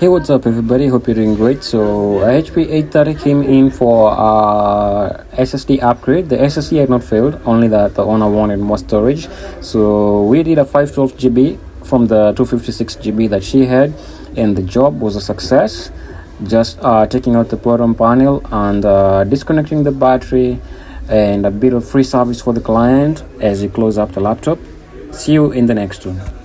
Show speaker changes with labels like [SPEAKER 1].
[SPEAKER 1] Hey, what's up, everybody? Hope you're doing great. So, HP 830 came in for SSD upgrade. The SSD had not failed, only that the owner wanted more storage. So, we did a 512 GB from the 256 GB that she had, and the job was a success. Just taking out the bottom panel and disconnecting the battery, and a bit of free service for the client as you close up the laptop. See you in the next one.